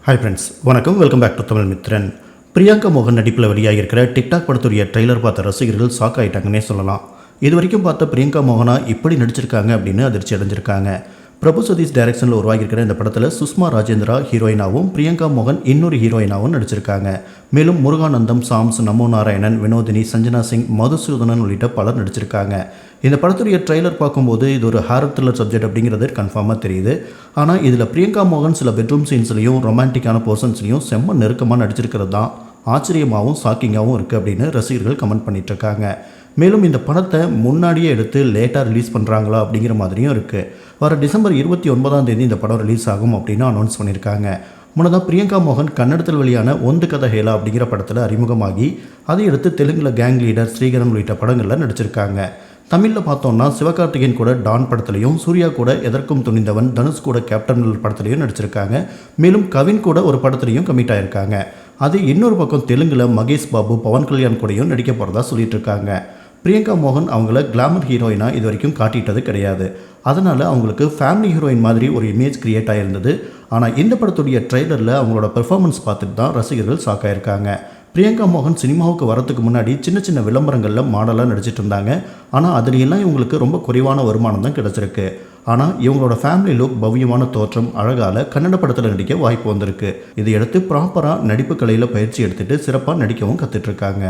Hi friends, வணக்கம். Welcome back to Tamil Mithran. Priyanka மோகன் நடிப்பில் வெளியாகிருக்கிற டிக்டாக் படத்துடைய ட்ரெய்லர் பார்த்த ரசிகர்கள் ஷாக் ஆகிட்டாங்கன்னே சொல்லலாம். இது வரைக்கும் பார்த்த பிரியங்கா மோகனா இப்படி நடிச்சிருக்காங்க அப்படின்னு அதிர்ச்சி அடைஞ்சிருக்காங்க. பிரபு சதீஷ் டைரக்ஷனில் உருவாகியிருக்கிற இந்த படத்தில் சுஷ்மா ராஜேந்திரா ஹீரோயினாவும் பிரியங்கா மோகன் இன்னொரு ஹீரோயினாவும் நடிச்சிருக்காங்க. மேலும் முருகானந்தம், சாம்ஸ், நமோ நாராயணன், வினோதினி, சஞ்சனா சிங், மதுசூதனன் உள்ளிட்ட பலர் நடிச்சிருக்காங்க. இந்த படத்துடைய ட்ரெய்லர் பார்க்கும்போது இது ஒரு ஹாரர் த்ரில்லர் சப்ஜெக்ட் அப்படிங்கிறது கன்ஃபார்மாக தெரியுது. ஆனால் இதில் பிரியங்கா மோகன் சில பெட்ரூம் சீன்ஸ்லையும் ரொமான்டிக்கான போர்ஷன்ஸ்லையும் செம்ம நெருக்கமாக நடிச்சிருக்கிறது தான் ஆச்சரியமாகவும் ஷாக்கிங்காகவும் இருக்குது அப்படின்னு ரசிகர்கள் கமெண்ட் பண்ணிகிட்ருக்காங்க. மேலும் இந்த படத்தை முன்னாடியே எடுத்து லேட்டாக ரிலீஸ் பண்ணுறாங்களா அப்படிங்கிற மாதிரியும் இருக்குது. வர டிசம்பர் 29 இந்த படம் ரிலீஸ் ஆகும் அப்படின்னு அனௌன்ஸ் பண்ணியிருக்காங்க. முன்னதாக பிரியங்கா மோகன் கன்னடத்தில் வெளியான ஒந்து கதை ஹேலா அப்படிங்கிற படத்தில் அறிமுகமாகி அதை எடுத்து தெலுங்கில் கேங் லீடர், ஸ்ரீகரன் உள்ளிட்ட படங்களில் நடிச்சிருக்காங்க. தமிழில் பார்த்தோம்னா சிவகார்த்திகேயன் கூட டான் படத்துலையும், சூர்யா கூட எதற்கும் துணிந்தவன், தனுஷ் கூட கேப்டன் படத்துலையும் நடிச்சிருக்காங்க. மேலும் கவின் கூட ஒரு படத்துலையும் கமிட் ஆகியிருக்காங்க. அது இன்னொரு பக்கம் தெலுங்கில் மகேஷ் பாபு, பவன் கல்யாண் கூடயும் நடிக்க போகிறதா சொல்லிட்டு இருக்காங்க. பிரியங்கா மோகன் அவங்கள கிளாமர் ஹீரோயினாக இது வரைக்கும் காட்டிட்டது கிடையாது. அதனால் அவங்களுக்கு ஃபேமிலி ஹீரோயின் மாதிரி ஒரு இமேஜ் கிரியேட் ஆகிருந்தது. ஆனால் இந்த படத்துடைய ட்ரெய்லரில் அவங்களோட பெர்ஃபார்மன்ஸ் பார்த்துட்டு தான் ரசிகர்கள் ஷாக் ஆகியிருக்காங்க. பிரியங்கா மோகன் சினிமாவுக்கு வரத்துக்கு முன்னாடி சின்ன சின்ன விளம்பரங்களில் மாடலாக நடிச்சிட்டு இருந்தாங்க. ஆனால் அதுலையெல்லாம் இவங்களுக்கு ரொம்ப குறைவான வருமானம் தான் கிடச்சிருக்கு. ஆனால் இவங்களோட ஃபேமிலி லுக், பவ்யமான தோற்றம், அழகால் கன்னட படத்தில் நடிக்க வாய்ப்பு வந்திருக்கு. இதையடுத்து ப்ராப்பராக நடிப்பு கலையில் பயிற்சி எடுத்துகிட்டு சிறப்பாக நடிக்கவும் கற்றுட்ருக்காங்க.